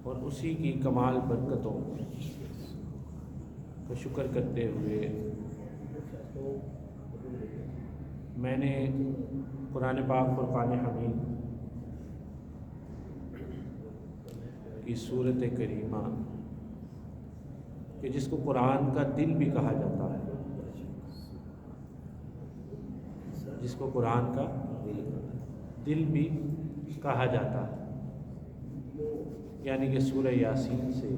اور اسی کی کمال برکتوں کا شکر کرتے ہوئے میں نے قرآن پاک فرقان حمید کی صورت کریمہ کہ جس کو قرآن کا دل بھی کہا جاتا ہے، جس کو قرآن کا دل بھی کہا جاتا ہے، یعنی کہ سورہ یاسین سے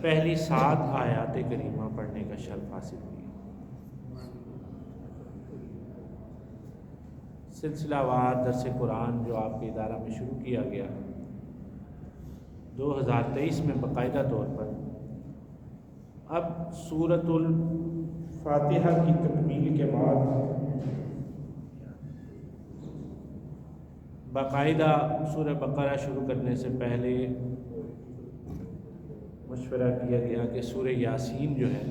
پہلی 7 آیات کریمہ پڑھنے کا شرف حاصل ہوئی۔ سلسلہ وار درس قرآن جو آپ کے ادارہ میں شروع کیا گیا 2023 میں باقاعدہ طور پر، اب سورۃ الفاتحہ کی تکمیل کے بعد باقاعدہ سورہ بقرہ شروع کرنے سے پہلے مشورہ کیا گیا کہ سورہ یاسین جو ہے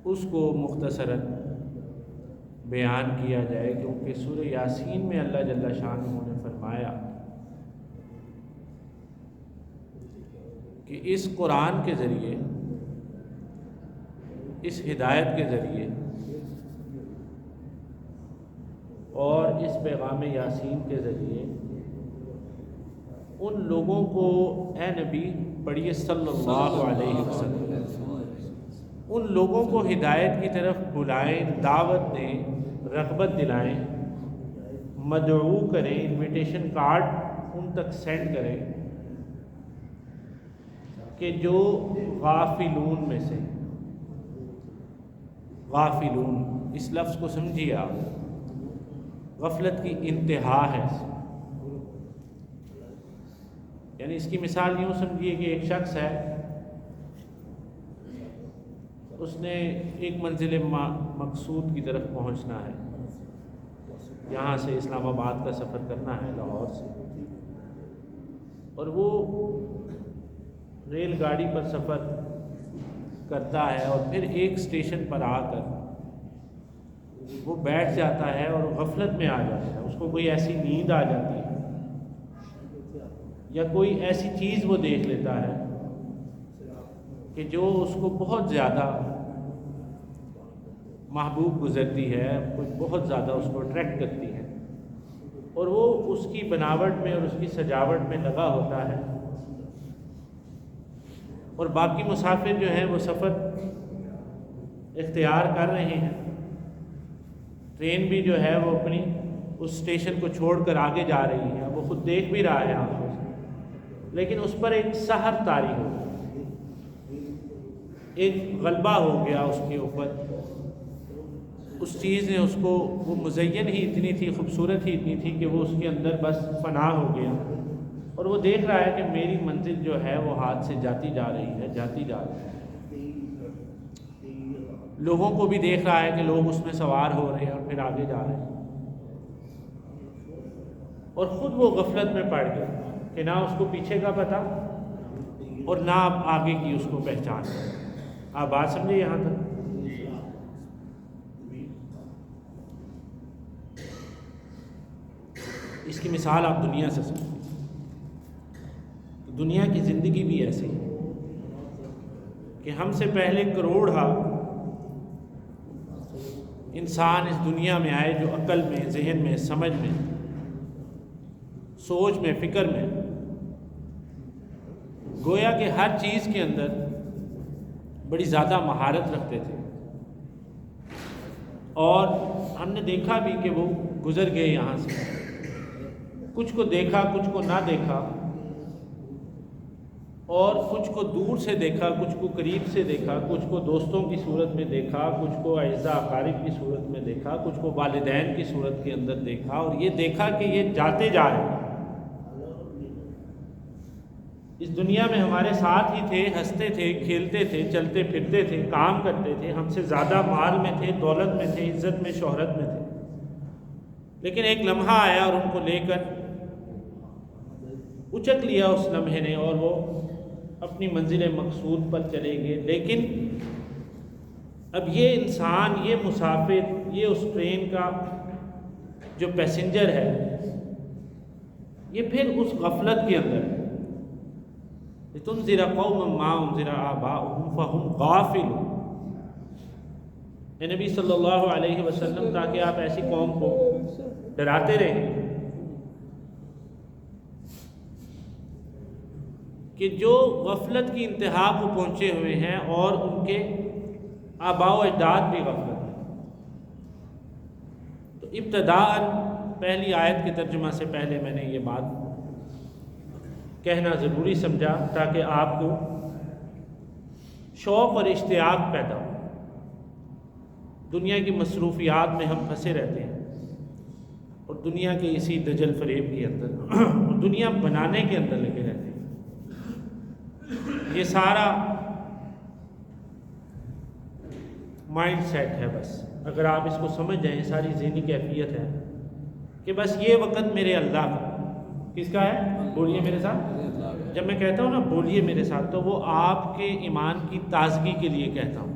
اس کو مختصراً بیان کیا جائے، کیونکہ سورہ یاسین میں اللہ جل شانہ نے فرمایا کہ اس قرآن کے ذریعے، اس ہدایت کے ذریعے اور اس پیغام یاسین کے ذریعے ان لوگوں کو اے نبی پڑھیے صلی اللہ علیہ وسلم، ان لوگوں کو ہدایت کی طرف بلائیں، دعوت دیں، رغبت دلائیں، مدعو کریں، انویٹیشن کارڈ ان تک سینڈ کریں کہ جو غافلون میں سے، غافلون اس لفظ کو سمجھیے آپ، غفلت کی انتہا ہے، یعنی اس کی مثال یوں سمجھیے کہ ایک شخص ہے، اس نے ایک منزل مقصود کی طرف پہنچنا ہے، یہاں سے اسلام آباد کا سفر کرنا ہے لاہور سے، اور وہ ریل گاڑی پر سفر کرتا ہے اور پھر ایک اسٹیشن پر آ کر وہ بیٹھ جاتا ہے اور غفلت میں آ جاتا ہے، اس کو کوئی ایسی نیند آ جاتی ہے یا کوئی ایسی چیز وہ دیکھ لیتا ہے کہ جو اس کو بہت زیادہ محبوب گزرتی ہے، کوئی بہت زیادہ اس کو اٹریکٹ کرتی ہے، اور وہ اس کی بناوٹ میں اور اس کی سجاوٹ میں لگا ہوتا ہے، اور باقی مسافر جو ہیں وہ سفر اختیار کر رہے ہیں، ٹرین بھی جو ہے وہ اپنی اس اسٹیشن کو چھوڑ کر آگے جا رہی ہے، وہ خود دیکھ بھی رہا ہے آنکھوں سے، لیکن اس پر ایک سحر طاری ہو گیا، ایک غلبہ ہو گیا اس کے اوپر، اس چیز نے اس کو، وہ مزین ہی اتنی تھی، خوبصورت ہی اتنی تھی کہ وہ اس کے اندر بس فنا ہو گیا، اور وہ دیکھ رہا ہے کہ میری منزل جو ہے وہ ہاتھ سے جاتی جا رہی ہے، جاتی جا رہی ہے، لوگوں کو بھی دیکھ رہا ہے کہ لوگ اس میں سوار ہو رہے ہیں اور پھر آگے جا رہے ہیں، اور خود وہ غفلت میں پڑ گیا کہ نہ اس کو پیچھے کا پتہ اور نہ آگے کی اس کو پہچان۔ آپ بات سمجھے یہاں تک؟ اس کی مثال آپ دنیا سے سمجھیں، دنیا کی زندگی بھی ایسی ہے کہ ہم سے پہلے کروڑا انسان اس دنیا میں آئے جو عقل میں، ذہن میں، سمجھ میں، سوچ میں، فکر میں، گویا کہ ہر چیز کے اندر بڑی زیادہ مہارت رکھتے تھے، اور ہم نے دیکھا بھی کہ وہ گزر گئے یہاں سے، کچھ کو دیکھا، کچھ کو نہ دیکھا، اور کچھ کو دور سے دیکھا، کچھ کو قریب سے دیکھا، کچھ کو دوستوں کی صورت میں دیکھا، کچھ کو اعزاء اقارب کی صورت میں دیکھا، کچھ کو والدین کی صورت کے اندر دیکھا، اور یہ دیکھا کہ یہ جاتے جا رہے ہیں، اس دنیا میں ہمارے ساتھ ہی تھے، ہنستے تھے، کھیلتے تھے، چلتے پھرتے تھے، کام کرتے تھے، ہم سے زیادہ مال میں تھے، دولت میں تھے، عزت میں، شہرت میں تھے، لیکن ایک لمحہ آیا اور ان کو لے کر اچک لیا اس لمحے نے، اور وہ اپنی منزل مقصود پر چلے گئے۔ لیکن اب یہ انسان، یہ مسافر، یہ اس ٹرین کا جو پیسنجر ہے، یہ پھر اس غفلت کے اندر ہے. لِتُنذِرَ قَوْمًا مَّا أُنذِرَ آبَاؤُهُمْ فَهُمْ غَافِلُونَ. اے نبی صلی اللہ علیہ وسلم تاکہ آپ ایسی قوم کو ڈراتے رہیں کہ جو غفلت کی انتہا کو پہنچے ہوئے ہیں اور ان کے آباء و اجداد بھی غفلت ہیں. تو ابتداءً پہلی آیت کے ترجمہ سے پہلے میں نے یہ بات کہنا ضروری سمجھا تاکہ آپ کو شوق اور اشتیاق پیدا ہو. دنیا کی مصروفیات میں ہم پھنسے رہتے ہیں اور دنیا کے اسی دجل فریب کے اندر اور دنیا بنانے کے اندر لگے رہتے ہیں. یہ سارا مائنڈ سیٹ ہے. بس اگر آپ اس کو سمجھ جائیں ساری ذہنی کیفیت ہے کہ بس یہ وقت میرے اللہ کا. کس کا ہے؟ بولیے میرے ساتھ. جب میں کہتا ہوں نا بولیے میرے ساتھ تو وہ آپ کے ایمان کی تازگی کے لیے کہتا ہوں.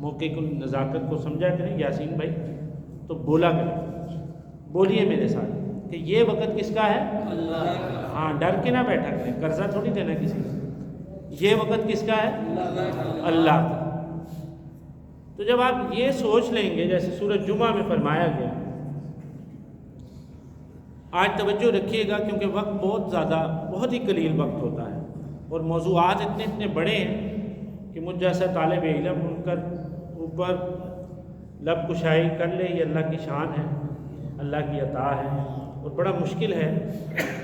موقع کو نزاکت کو سمجھا کریں یاسین بھائی تو بولا کریں بولیے میرے ساتھ کہ یہ وقت کس کا ہے؟ اللہ کا. ہاں ڈر کے نہ بیٹھا کریں, قرضہ تھوڑی دینا کسی کو. یہ وقت کس کا ہے؟ اللہ کا. تو جب آپ یہ سوچ لیں گے جیسے سورۃ جمعہ میں فرمایا گیا, آج توجہ رکھیے گا کیونکہ وقت بہت زیادہ بہت ہی قلیل وقت ہوتا ہے اور موضوعات اتنے بڑے ہیں کہ مجھ جیسا طالب علم ان کا اوپر لب کشائی کر لے یہ اللہ کی شان ہے, اللہ کی عطا ہے اور بڑا مشکل ہے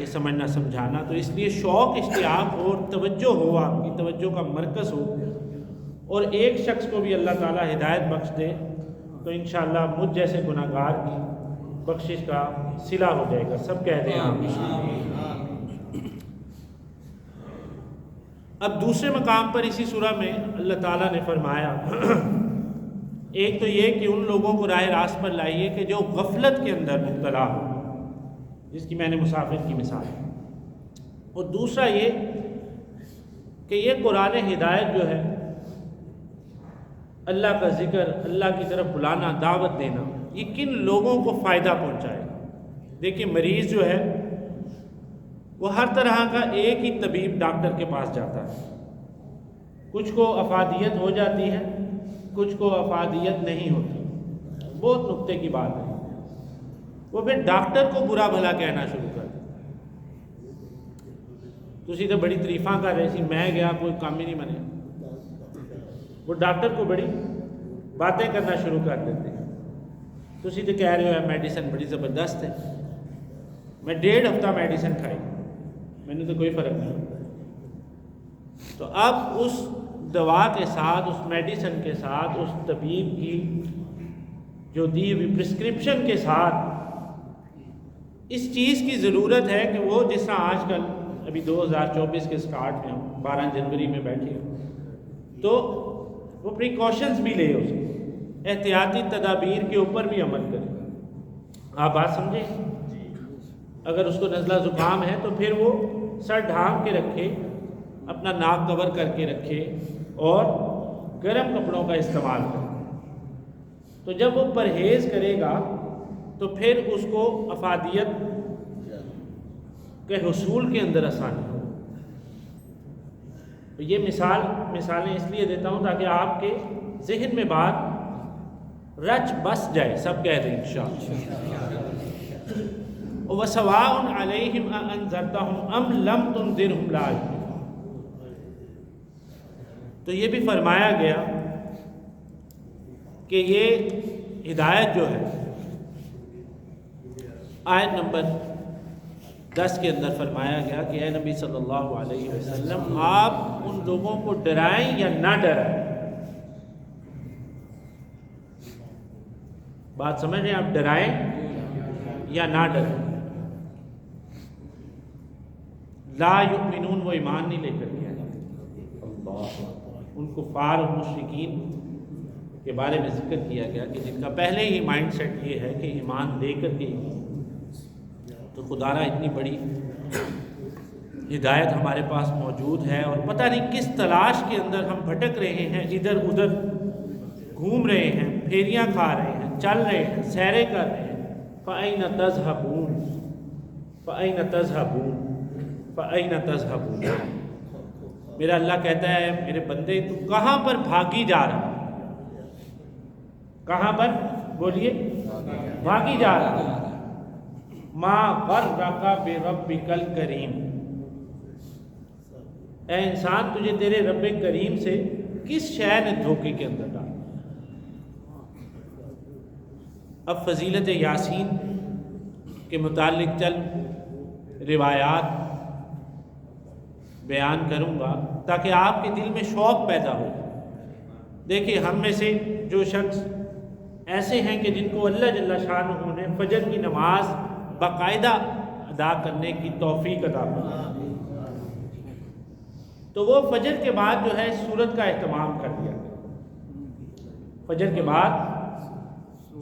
یہ سمجھنا سمجھانا. تو اس لیے شوق اشتیاق ہو اور توجہ ہو, آپ کی توجہ کا مرکز ہو اور ایک شخص کو بھی اللہ تعالیٰ ہدایت بخش دے تو انشاءاللہ مجھ جیسے گناہ گار کی بخشش کا صلہ ہو جائے گا. سب کہہ دیں آمین. اب دوسرے مقام پر اسی سورہ میں اللہ تعالیٰ نے فرمایا ایک تو یہ کہ ان لوگوں کو راہ راست پر لائیے کہ جو غفلت کے اندر مبتلا ہو, جس کی میں نے مسافر کی مثال ہے. اور دوسرا یہ کہ یہ قرآن ہدایت جو ہے اللہ کا ذکر, اللہ کی طرف بلانا, دعوت دینا, یہ کن لوگوں کو فائدہ پہنچائے. دیکھیے مریض جو ہے وہ ہر طرح کا ایک ہی طبیب ڈاکٹر کے پاس جاتا ہے. کچھ کو افادیت ہو جاتی ہے, کچھ کو افادیت نہیں ہوتی. بہت نکتے کی بات ہے. وہ پھر ڈاکٹر کو برا بھلا کہنا شروع کر دیں. تسی تو بڑی تعریفاں کر رہے سی, میں گیا کوئی کام ہی نہیں بنے. وہ ڈاکٹر کو بڑی باتیں کرنا شروع کر دیتے ہیں. تسی تو کہہ رہے ہو میڈیسن بڑی زبردست ہے, میں 1.5 ہفتہ میڈیسن کھائی, میں نے تو کوئی فرق نہیں. تو اب اس دوا کے ساتھ, اس میڈیسن کے ساتھ, اس طبیب کی جو دی ہوئی پرسکرپشن کے ساتھ اس چیز کی ضرورت ہے کہ وہ جس طرح آج کل ابھی 2024 کے سٹارٹ میں ہم 12 جنوری میں بیٹھے ہوں تو وہ پریکاشنز بھی لے, اس کے احتیاطی تدابیر کے اوپر بھی عمل کرے. آپ بات سمجھیں. اگر اس کو نزلہ زکام ہے تو پھر وہ سر ڈھانپ کے رکھے, اپنا ناک کور کر کے رکھے اور گرم کپڑوں کا استعمال کرے. تو جب وہ پرہیز کرے گا تو پھر اس کو افادیت کے حصول کے اندر آسانی ہو. تو یہ مثالیں اس لیے دیتا ہوں تاکہ آپ کے ذہن میں بات رچ بس جائے. سب کہہ دیں انشاءاللہ. وَسَوَاءٌ عَلَيْهِمْ أَأَنذَرْتَهُمْ أَمْ لَمْ تُنذِرْهُمْ لَا يُؤْمِنُونَ. تو یہ بھی فرمایا گیا کہ یہ ہدایت جو ہے آیت نمبر 10 کے اندر فرمایا گیا کہ اے نبی صلی اللہ علیہ وسلم آپ ان لوگوں کو ڈرائیں یا نہ ڈرائیں. بات سمجھ رہے ہیں آپ؟ ڈرائیں یا نہ ڈرائیں. لا یؤمنون, وہ ایمان نہیں لے کر کے آئے. ان کفار اور مشرکین کے بارے میں ذکر کیا گیا کہ جن کا پہلے ہی مائنڈ سیٹ یہ ہے کہ ایمان لے کر کے. تو خدا را اتنی بڑی ہدایت ہمارے پاس موجود ہے اور پتہ نہیں کس تلاش کے اندر ہم بھٹک رہے ہیں, ادھر ادھر گھوم رہے ہیں, پھیریاں کھا رہے ہیں, چل رہے ہیں, سیرے کر رہے ہیں. فَأَيْنَ تَذْهَبُونَ, فَأَيْنَ تَذْهَبُونَ فَأَيْنَ تَذْهَبُونَ میرا اللہ کہتا ہے میرے بندے تو کہاں پر بھاگی جا رہا ہے؟ کہاں پر بولیے بھاگی جا رہا ہے؟ مَا غَرَّكَ بِرَبِّكَ الْكَرِيمِ اے انسان تجھے تیرے رب کریم سے کس شے نے دھوکے کے اندر ڈالا؟ اب فضیلت یاسین کے متعلق چند روایات بیان کروں گا تاکہ آپ کے دل میں شوق پیدا ہو۔ دیکھیے ہم میں سے جو شخص ایسے ہیں کہ جن کو اللہ جل شانہ نے فجر کی نماز باقاعدہ ادا کرنے کی توفیق عطا فرمائی، تو وہ فجر کے بعد جو ہے اس سورت کا اہتمام کر دیا۔ فجر کے بعد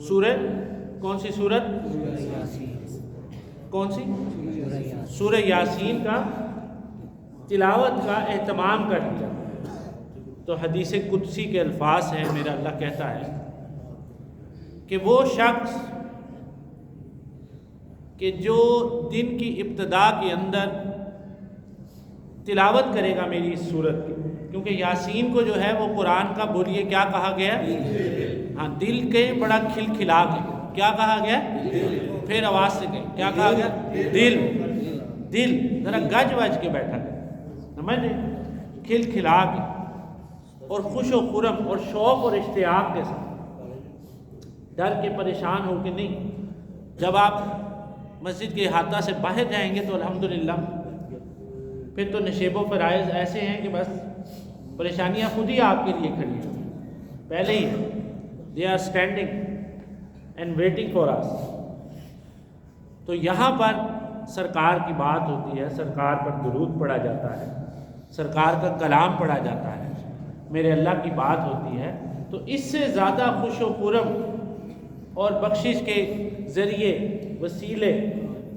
سورہ کون سی سورت؟ کون سی؟ سورہ یاسین کا تلاوت کا اہتمام کر دیا۔ تو حدیث قدسی کے الفاظ ہیں، میرا اللہ کہتا ہے کہ وہ شخص کہ جو دن کی ابتدا کے اندر تلاوت کرے گا میری اس سورت کی، کیونکہ یاسین کو جو ہے وہ قرآن کا بولیے کیا کہا گیا؟ ہاں، دل کے بڑا کھلکھلا کے کیا کہا گیا؟ پھر آواز سے کہیں کیا کہا گیا؟ دل دل ذرا گج وج کے بیٹھا ہے، سمجھ لیں، کھلکھلا کے اور خوش و خرم اور شوق اور اشتیاق کے ساتھ، ڈر کے پریشان ہو کے نہیں۔ جب آپ مسجد کے احاطہ سے باہر جائیں گے تو الحمدللہ پھر تو نشیب و فرائض ایسے ہیں کہ بس پریشانیاں خود ہی آپ کے لیے کھڑی ہیں، پہلے ہی they are standing and waiting for us. تو یہاں پر سرکار کی بات ہوتی ہے، سرکار پر درود پڑھا جاتا ہے، سرکار کا کلام پڑھا جاتا ہے، میرے اللہ کی بات ہوتی ہے، تو اس سے زیادہ خوش و خرم اور بخشش کے ذریعے، وسیلے،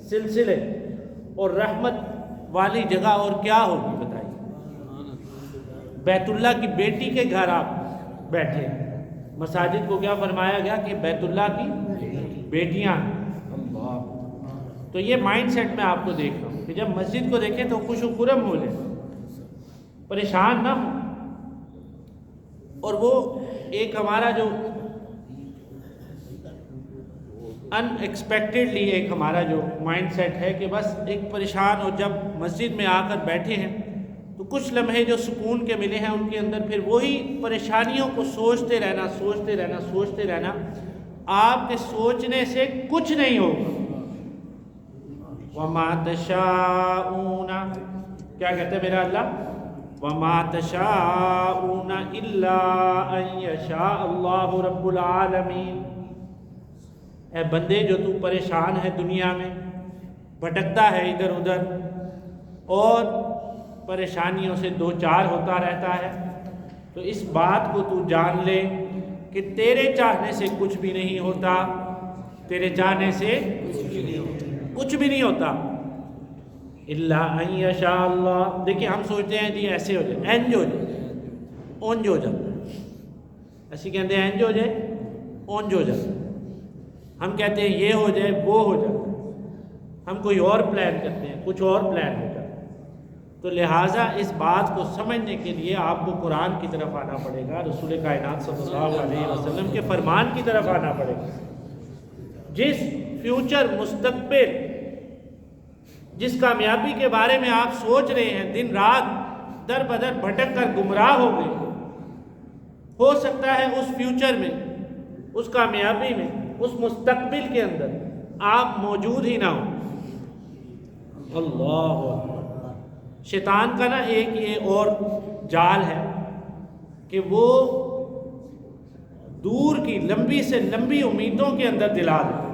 سلسلے اور رحمت والی جگہ اور کیا ہوگی بتائیے؟ بیت اللہ کی بیٹی کے گھر آپ بیٹھے، مساجد کو کیا فرمایا گیا کہ بیت اللہ کی بیٹیاں۔ اللہ، تو یہ مائنڈ سیٹ میں آپ کو دیکھ رہا ہوں کہ جب مسجد کو دیکھیں تو خوش و خرم ہو جائے، پریشان نہ ہو۔ اور وہ ایک ہمارا جو ان ایکسپیکٹڈلی ایک ہمارا جو مائنڈ سیٹ ہے کہ بس ایک پریشان، اور جب مسجد میں آ کر بیٹھے ہیں تو کچھ لمحے جو سکون کے ملے ہیں ان کے اندر پھر وہی پریشانیوں کو سوچتے رہنا، سوچتے رہنا، سوچتے رہنا، آپ کے سوچنے سے کچھ نہیں ہوگا۔ وَمَا تَشَاءُونَ، کیا کہتے ہیں میرا اللہ؟ وَمَا تَشَاءُونَ إِلَّا أَن يَشَاءَ اللَّهُ رَبُّ الْعَالَمِينَ۔ اے بندے جو تو پریشان ہے دنیا میں، بھٹکتا ہے ادھر ادھر اور پریشانیوں سے دو چار ہوتا رہتا ہے، تو اس بات کو تو جان لے کہ تیرے چاہنے سے کچھ بھی نہیں ہوتا، تیرے چاہنے سے کچھ بھی نہیں ہوتا۔ الا ان یشاء اللہ، دیکھیں ہم سوچتے ہیں جی ایسے ہو جائے، اینج ہو جائے، اونج ہو جائے، ایسی کہتے ہیں اینج ہو جائے، اونج ہو جائے، ہم کہتے ہیں یہ ہو جائے وہ ہو جائے، ہم کوئی اور پلان کرتے ہیں، کچھ اور پلان ہو جائے۔ تو لہٰذا اس بات کو سمجھنے کے لیے آپ کو قرآن کی طرف آنا پڑے گا، رسول کائنات صلی اللہ علیہ وسلم کے فرمان کی طرف آنا پڑے گا۔ جس فیوچر، مستقبل، جس کامیابی کے بارے میں آپ سوچ رہے ہیں، دن رات در بدر بھٹک کر گمراہ ہو گئے، ہو سکتا ہے اس فیوچر میں، اس کامیابی میں، اس مستقبل کے اندر آپ موجود ہی نہ ہوں۔ اللہ اکبر۔ شیطان کا نا ایک یہ اور جال ہے کہ وہ دور کی لمبی سے لمبی امیدوں کے اندر دلا دے۔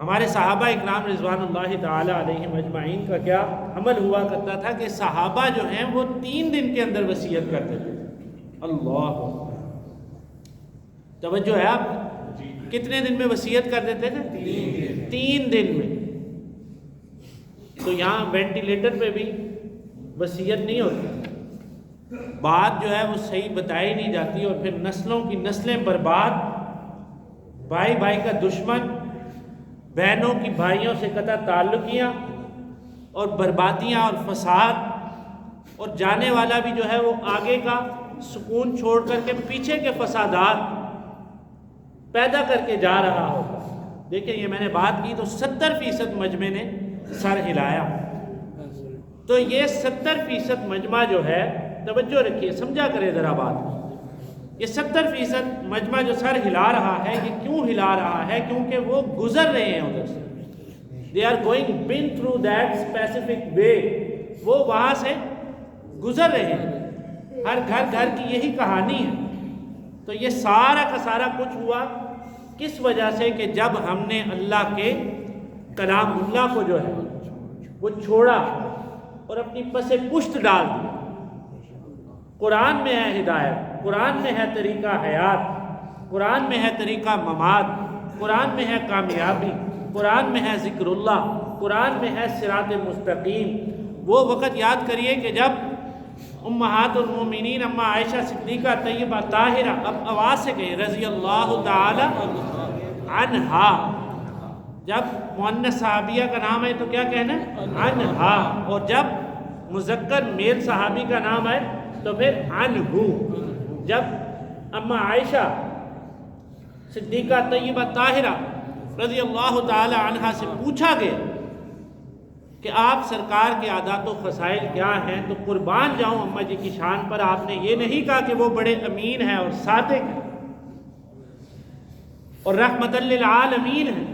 ہمارے صحابہ اکرام رضوان اللہ تعالی علیہم اجمعین کا کیا عمل ہوا کرتا تھا کہ صحابہ جو ہیں وہ 3 دن کے اندر وصیت کرتے تھے۔ اللہ توجہ ہے، آپ کتنے دن میں وصیت کر دیتے تھے؟ 3 دن میں۔ تو یہاں وینٹیلیٹر پہ بھی وصیت نہیں ہوتی، بات جو ہے وہ صحیح بتائی نہیں جاتی، اور پھر نسلوں کی نسلیں برباد، بھائی بھائی کا دشمن، بہنوں کی بھائیوں سے قطع تعلقیاں اور بربادیاں اور فساد، اور جانے والا بھی جو ہے وہ آگے کا سکون چھوڑ کر کے پیچھے کے فسادات پیدا کر کے جا رہا ہوگا۔ دیکھیں یہ میں نے بات کی تو 70% مجمع نے سر ہلایا، تو یہ 70% مجمع جو ہے، توجہ رکھیے، سمجھا کرے ذرا بات، یہ 70% مجمع جو سر ہلا رہا ہے، یہ کیوں ہلا رہا ہے؟ کیونکہ وہ گزر رہے ہیں ادھر سے، they are going been through that specific way، وہ وہاں سے گزر رہے ہیں۔ ہر گھر گھر کی یہی کہانی ہے۔ تو یہ سارا کا سارا کچھ ہوا کس وجہ سے؟ کہ جب ہم نے اللہ کے کلام اللہ کو جو ہے وہ چھوڑا اور اپنی پس پشت ڈال دی۔ قرآن میں ہے ہدایت، قرآن میں ہے طریقہ حیات، قرآن میں ہے طریقہ ممات، قرآن میں ہے کامیابی، قرآن میں ہے ذکر اللہ، قرآن میں ہے صراط مستقیم۔ وہ وقت یاد کریے کہ جب امہات المومنین اما عائشہ صدیقہ طیبہ طاہرہ، اب آواز سے کہیں رضی اللہ تعالی عنہا، جب مؤنث صحابیہ کا نام ہے تو کیا کہنا ہے؟ عنہا، اور جب مذکر میل صحابی کا نام ہے تو پھر عنہو۔ جب اما عائشہ صدیقہ طیبہ طاہرہ رضی اللہ تعالی عنہا سے پوچھا گیا کہ آپ سرکار کے عادات و خصائل کیا ہیں، تو قربان جاؤں اماں جی کی شان پر، آپ نے یہ نہیں کہا کہ وہ بڑے امین ہیں اور صادق ہیں اور رحمت للعالمین ہیں۔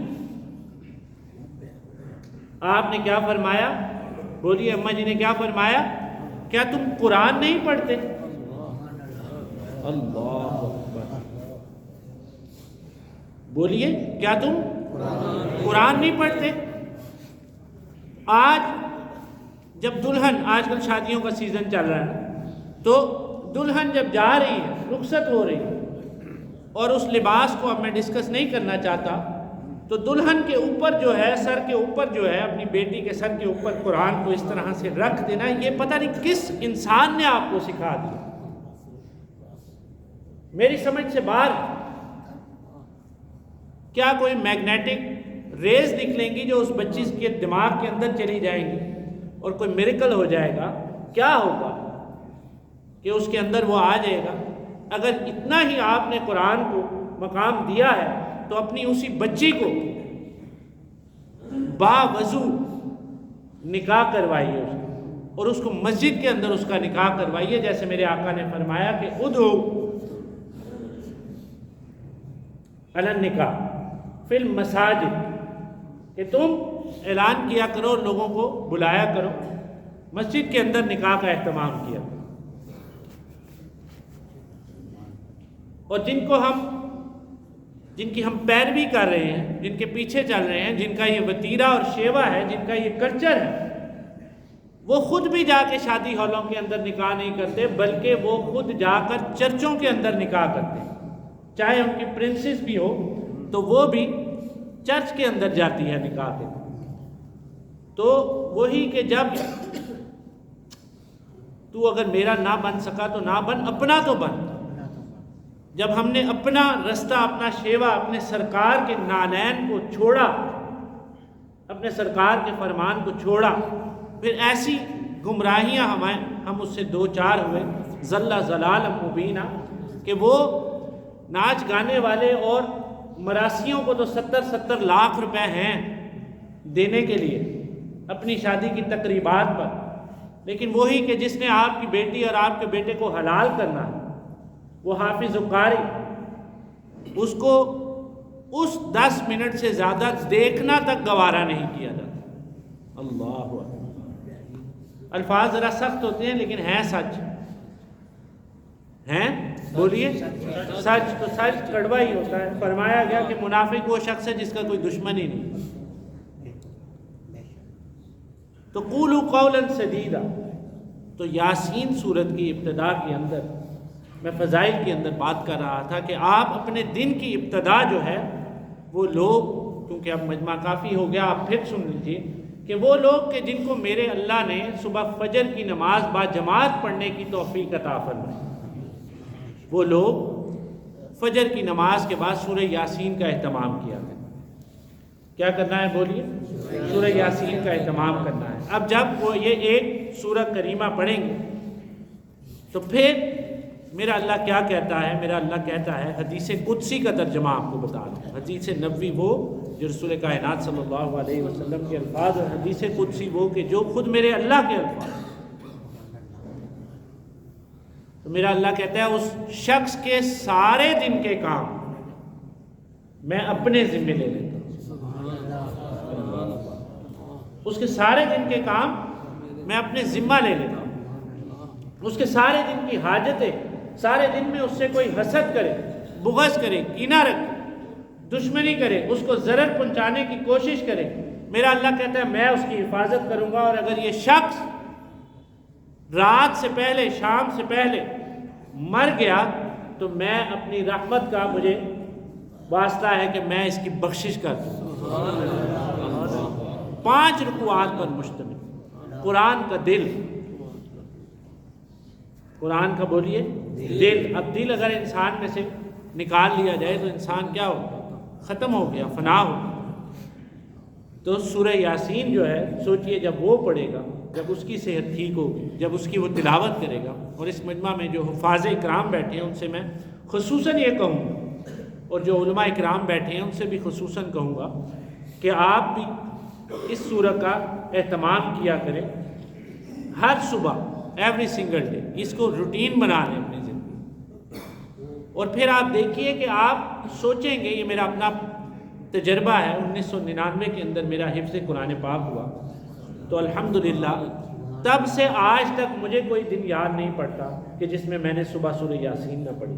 آپ نے کیا فرمایا؟ بولیے اماں جی نے کیا فرمایا؟ کیا تم قرآن نہیں پڑھتے؟ اللہ اکبر، بولیے کیا تم قرآن نہیں پڑھتے؟ آج جب دلہن، آج کل شادیوں کا سیزن چل رہا ہے، تو دلہن جب جا رہی ہے، رخصت ہو رہی ہے، اور اس لباس کو اب میں ڈسکس نہیں کرنا چاہتا، تو دلہن کے اوپر جو ہے، سر کے اوپر جو ہے، اپنی بیٹی کے سر کے اوپر قرآن کو اس طرح سے رکھ دینا، یہ پتہ نہیں کس انسان نے آپ کو سکھا دیا، میری سمجھ سے باہر۔ کیا کوئی میگنیٹک ریز نکلیں گی جو اس بچی کے دماغ کے اندر چلی جائیں گی اور کوئی میریکل ہو جائے گا؟ کیا ہوگا کہ اس کے اندر وہ آ جائے گا؟ اگر اتنا ہی آپ نے قرآن کو مقام دیا ہے تو اپنی اسی بچی کو باوضو نکاح کروائیے اس کو، اور اس کو مسجد کے اندر اس کا نکاح کروائیے، جیسے میرے آقا نے فرمایا کہ ادعو علی النکاح فی المساجد، کہ تم اعلان کیا کرو، لوگوں کو بلایا کرو، مسجد کے اندر نکاح کا اہتمام کیا۔ اور جن کی ہم پیروی کر رہے ہیں، جن کے پیچھے چل رہے ہیں، جن کا یہ وتیرہ اور شیوا ہے، جن کا یہ کلچر ہے، وہ خود بھی جا کے شادی ہالوں کے اندر نکاح نہیں کرتے، بلکہ وہ خود جا کر چرچوں کے اندر نکاح کرتے ہیں۔ چاہے ان کی پرنسس بھی ہو تو وہ بھی چرچ کے اندر جاتی ہے نکاح کے۔ تو وہی کہ جب تو اگر میرا نہ بن سکا تو نہ بن، اپنا تو بن۔ جب ہم نے اپنا رستہ، اپنا شیوا، اپنے سرکار کے نالین کو چھوڑا، اپنے سرکار کے فرمان کو چھوڑا، پھر ایسی گمراہیاں ہم اس سے دو چار ہوئے، ضل ضلال مبینہ، کہ وہ ناچ گانے والے اور مراسیوں کو تو 70 لاکھ روپے ہیں دینے کے لیے اپنی شادی کی تقریبات پر، لیکن وہی کہ جس نے آپ کی بیٹی اور آپ کے بیٹے کو حلال کرنا ہے، وہ حافظ قاری، اس کو اس 10 منٹ سے زیادہ دیکھنا تک گوارا نہیں کیا جاتا۔ اللہ اکبر، الفاظ ذرا سخت ہوتے ہیں لیکن ہیں سچ، ہیں، بولیے سچ، تو سچ کڑوا ہی ہوتا ہے۔ فرمایا گیا کہ منافق وہ شخص ہے جس کا کوئی دشمن ہی نہیں۔ تو قولوا قولا سدیدا، تو یاسین سورت کی ابتدا کے اندر میں فضائل کے اندر بات کر رہا تھا کہ آپ اپنے دن کی ابتدا جو ہے، وہ لوگ، کیونکہ اب مجمع کافی ہو گیا، آپ پھر سن لیجئے کہ وہ لوگ کہ جن کو میرے اللہ نے صبح فجر کی نماز با جماعت پڑھنے کی توفیق عطا فرمائی، وہ لوگ فجر کی نماز کے بعد سورہ یاسین کا اہتمام کیا کریں۔ کیا کرنا ہے بولیے؟ سورہ یاسین کا اہتمام کرنا ہے۔ اب جب وہ یہ ایک سورہ کریمہ پڑھیں گے تو پھر میرا اللہ کیا کہتا ہے؟ میرا اللہ کہتا ہے، حدیث قدسی کا ترجمہ آپ کو بتا رہا ہوں۔ حدیث نبوی وہ جو رسول کائنات صلی اللہ علیہ وسلم کے الفاظ، اور حدیث قدسی وہ کہ جو خود میرے اللہ کے الفاظ۔ تو میرا اللہ کہتا ہے اس شخص کے سارے دن کے کام میں اپنے ذمہ لے لیتا ہوں۔ اس کے سارے دن کے کام میں اپنے ذمہ لے لیتا ہوں۔ اس کے سارے دن کی حاجتیں، سارے دن میں اس سے کوئی حسد کرے، بغض کرے، کینہ رکھے، دشمنی کرے، اس کو ضرر پہنچانے کی کوشش کرے، میرا اللہ کہتا ہے میں اس کی حفاظت کروں گا۔ اور اگر یہ شخص رات سے پہلے، شام سے پہلے مر گیا تو میں اپنی رحمت کا، مجھے واسطہ ہے کہ میں اس کی بخشش کر دوں۔ 5 رکوعات پر مشتمل قرآن کا دل، قرآن کا بولیے دل۔ اب دل اگر انسان میں سے نکال لیا جائے تو انسان کیا ہو؟ ختم ہو گیا، فنا ہو۔ تو سورہ یاسین جو ہے، سوچئے جب وہ پڑھے گا، جب اس کی صحت ٹھیک ہوگی، جب اس کی وہ تلاوت کرے گا، اور اس مجمع میں جو حفاظ اکرام بیٹھے ہیں ان سے میں خصوصاً یہ کہوں گا، اور جو علماء اکرام بیٹھے ہیں ان سے بھی خصوصاً کہوں گا کہ آپ بھی اس سورہ کا اہتمام کیا کریں ہر صبح، ایوری سنگل ڈے۔ اس کو روٹین بنا لیں اپنی زندگی، اور پھر آپ دیکھیے کہ آپ سوچیں گے، یہ میرا اپنا تجربہ ہے، 1999 کے اندر میرا حفظ قرآن پاک ہوا، تو الحمدللہ تب سے آج تک مجھے کوئی دن یاد نہیں پڑتا کہ جس میں میں نے صبح سورہ یاسین نہ پڑھی۔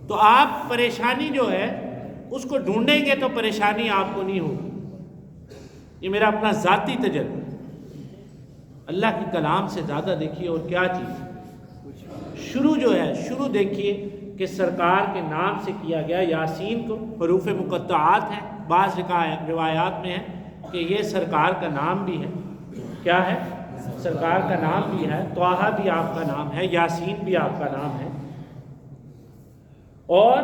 تو آپ پریشانی جو ہے اس کو ڈھونڈیں گے تو پریشانی آپ کو نہیں ہوگی۔ یہ میرا اپنا ذاتی تجربہ۔ اللہ کی کلام سے زیادہ دیکھیے اور کیا چیز، شروع جو ہے، شروع دیکھیے کہ سرکار کے نام سے کیا گیا۔ یاسین کو حروف مقطعات ہیں، بعض روایات میں ہے کہ یہ سرکار کا نام بھی ہے۔ کیا ہے؟ سرکار کا نام بھی ہے۔ طٰہٰ بھی آپ کا نام ہے، یاسین بھی آپ کا نام ہے۔ اور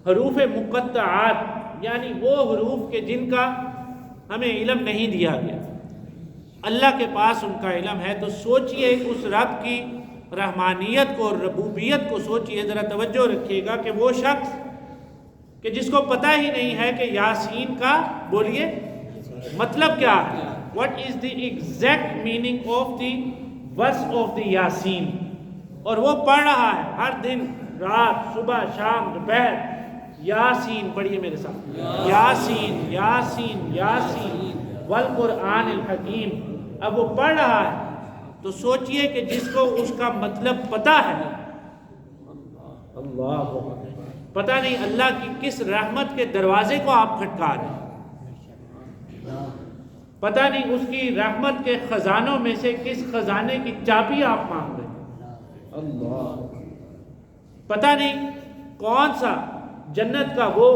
حروف مقطعات یعنی وہ حروف کے جن کا ہمیں علم نہیں دیا گیا، اللہ کے پاس ان کا علم ہے۔ تو سوچئے اس رب کی رحمانیت کو اور ربوبیت کو سوچئے، ذرا توجہ رکھیے گا کہ وہ شخص کہ جس کو پتہ ہی نہیں ہے کہ یاسین کا بولیے مطلب کیا ہے، what is the exact meaning of the verse of the Yasin, اور وہ پڑھ رہا ہے ہر دن، رات، صبح، شام، دوپہر، یاسین پڑھیے میرے ساتھ، یاسین یاسین یاسین والقرآن الحکیم۔ اب وہ پڑھ رہا ہے تو سوچئے کہ جس کو اس کا مطلب پتہ ہے، اللہ پتہ نہیں اللہ کی کس رحمت کے دروازے کو آپ کھٹکا رہے ہیں، پتہ نہیں اس کی رحمت کے خزانوں میں سے کس خزانے کی چابی آپ مانگ رہے ہیں، اللہ پتہ نہیں کون سا جنت کا وہ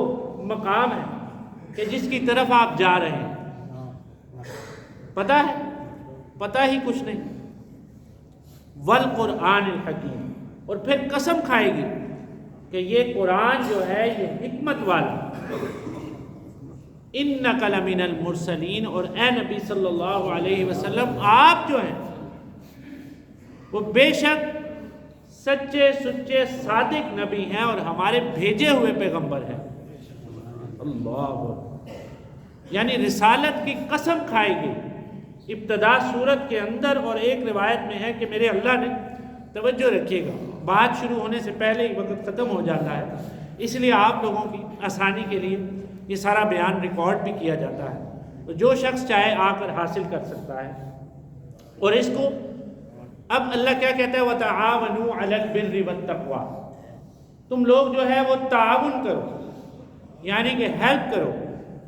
مقام ہے کہ جس کی طرف آپ جا رہے ہیں، پتہ ہے؟ پتہ ہی کچھ نہیں۔ والقرآن الحکیم، اور پھر قسم کھائے گی کہ یہ قرآن جو ہے یہ حکمت والا، انک لمن المرسلین، اور اے نبی صلی اللہ علیہ وسلم آپ جو ہیں وہ بے شک سچے سچے صادق نبی ہیں اور ہمارے بھیجے ہوئے پیغمبر ہیں۔ اللہ، یعنی رسالت کی قسم کھائے گی ابتدا سورت کے اندر، اور ایک روایت میں ہے کہ میرے اللہ نے، توجہ رکھیے گا، بات شروع ہونے سے پہلے ہی وقت ختم ہو جاتا ہے، اس لیے آپ لوگوں کی آسانی کے لیے یہ سارا بیان ریکارڈ بھی کیا جاتا ہے، تو جو شخص چاہے آ کر حاصل کر سکتا ہے۔ اور اس کو اب اللہ کیا کہتا ہے؟ وَتَعَاوَنُوا عَلَى الْبِرِّ وَالتَّقْوَىٰ، تم لوگ جو ہے وہ تعاون کرو، یعنی کہ ہیلپ کرو،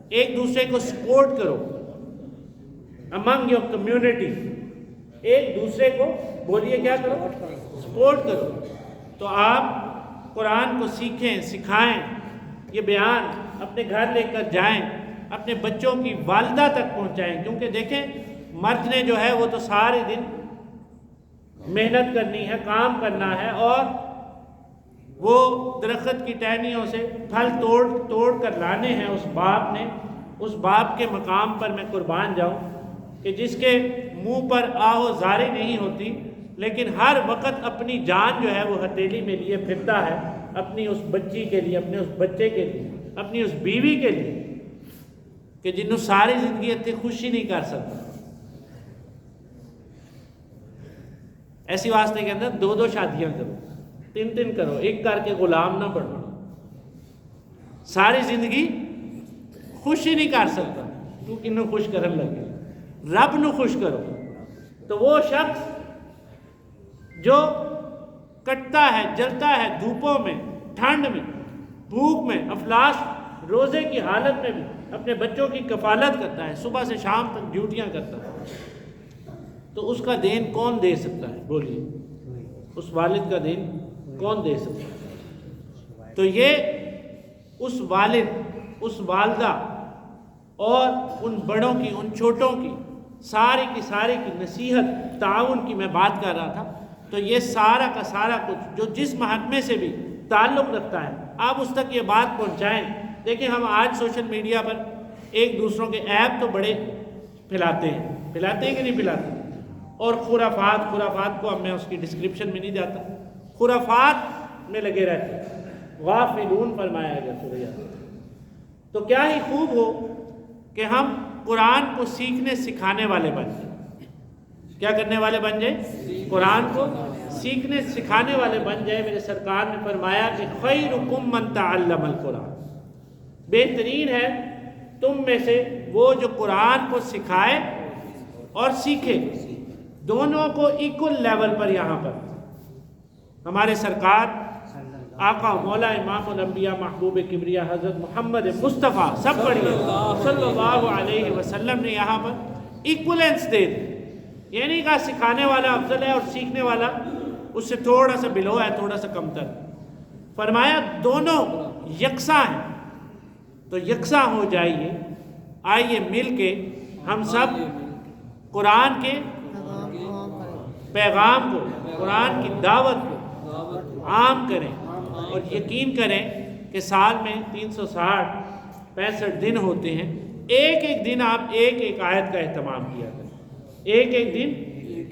ایک دوسرے کو سپورٹ کرو، among your community، ایک دوسرے کو بولیے کیا کرو؟ سپورٹ کرو۔ تو آپ قرآن کو سیکھیں، سکھائیں، یہ بیان اپنے گھر لے کر جائیں، اپنے بچوں کی والدہ تک پہنچائیں، کیونکہ دیکھیں مرد نے جو ہے وہ تو سارے دن محنت کرنی ہے، کام کرنا ہے، اور وہ درخت کی ٹہنیوں سے پھل توڑ کر لانے ہیں اس باپ نے، اس باپ کے مقام پر میں قربان جاؤں کہ جس کے منہ پر آہو زاری نہیں ہوتی، لیکن ہر وقت اپنی جان جو ہے وہ ہتھیلی میں لیے پھرتا ہے، اپنی اس بچی کے لیے، اپنے اس بچے کے لیے، اپنی اس بیوی کے لیے کہ جنہوں ساری زندگی اتنی خوشی نہیں کر سکتا۔ ایسی واسطے کے اندر 2 شادیاں کرو، 3 کرو، ایک کر کے غلام نہ بنو۔ ساری زندگی خوشی نہیں کر سکتا، تو کنوں خوش کرن لگے، رب نو خوش کرو۔ تو وہ شخص جو کٹتا ہے، جلتا ہے دھوپوں میں، ٹھنڈ میں، بھوک میں، افلاس، روزے کی حالت میں بھی اپنے بچوں کی کفالت کرتا ہے، صبح سے شام تک ڈیوٹیاں کرتا ہے، تو اس کا دین کون دے سکتا ہے؟ بولیے، اس والد کا دین کون دے سکتا ہے؟ تو یہ اس والد، اس والدہ اور ان بڑوں کی، ان چھوٹوں کی ساری کی نصیحت، تعاون کی میں بات کر رہا تھا۔ تو یہ سارا کا سارا کچھ جو جس محکمے سے بھی تعلق رکھتا ہے، آپ اس تک یہ بات پہنچائیں۔ دیکھیں ہم آج سوشل میڈیا پر ایک دوسروں کے ایپ تو بڑے پھیلاتے ہیں کہ نہیں پھیلاتے، اور خرافات کو اب میں اس کی ڈسکرپشن میں نہیں جاتا، خرافات میں لگے رہتے ہیں، غافلون فرمایا گیا سورہ۔ تو کیا ہی خوب ہو کہ ہم قرآن کو سیکھنے سکھانے والے بن جائیں۔ کیا کرنے والے بن جائیں؟ قرآن کو سیکھنے سکھانے والے بن جائیں۔ میرے سرکار نے فرمایا کہ خیرکم من تعلم القرآن، بہترین ہے تم میں سے وہ جو قرآن کو سکھائے اور سیکھے، دونوں کو ایکول لیول پر۔ یہاں پر ہمارے سرکار آقا مولا امام الانبیاء محبوب کبریا حضرت محمد مصطفیٰ سب پڑھیے صلی اللہ علیہ وسلم نے یہاں پر ایکولنس دے دی، یہ نہیں کہا سکھانے والا افضل ہے اور سیکھنے والا اس سے تھوڑا سا بلو ہے، تھوڑا سا کمتر۔ فرمایا دونوں یکساں ہیں، تو یکساں ہو جائیے، آئیے مل کے ہم سب قرآن کے پیغام کو، قرآن کی دعوت کو عام کریں، اور یقین کریں کہ سال میں 365 دن ہوتے ہیں، ایک دن آپ ایک آیت کا اہتمام کیا کریں، ایک دن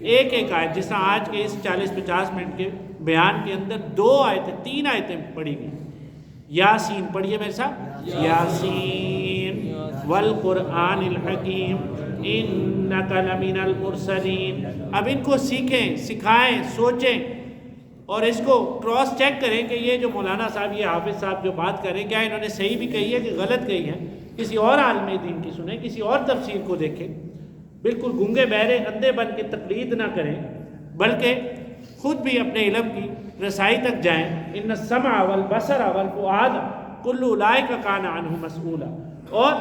ایک آیت۔ جس طرح آج کے اس 40-50 منٹ کے بیان کے اندر 2 آیتیں 3 آیتیں پڑھی گئی۔ یاسین پڑھیے میرے ساتھ، یاسین والقرآن الحکیم انک لمن المرسلین۔ اب ان کو سیکھیں، سکھائیں، سوچیں، اور اس کو کراس چیک کریں کہ یہ جو مولانا صاحب، یہ حافظ صاحب جو بات کریں، کیا انہوں نے صحیح بھی کہی ہے کہ غلط کہی ہے۔ کسی اور عالم دین کی سنیں، کسی اور تفسیر کو دیکھیں، بالکل گونگے بہرے اندھے بن کے تقلید نہ کریں، بلکہ خود بھی اپنے علم کی رسائی تک جائیں۔ ان السمع والبصر والفؤاد کل اولئک کان عنہ مسئولا، اور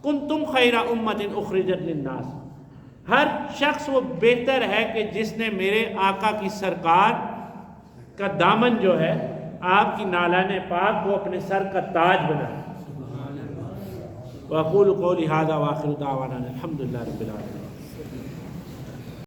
کنتم خیر امۃ اخرجت للناس، ہر شخص وہ بہتر ہے کہ جس نے میرے آقا کی سرکار کا دامن جو ہے، آپ کی نالان پاک کو اپنے سر کا تاج بنایا۔ وَأَقُولُ قَوْلِي هَذَا وَآخِرُ دَعْوَانَا الْحَمْدُ لِلَّهِ رَبِّ الْعَالَمِينَ۔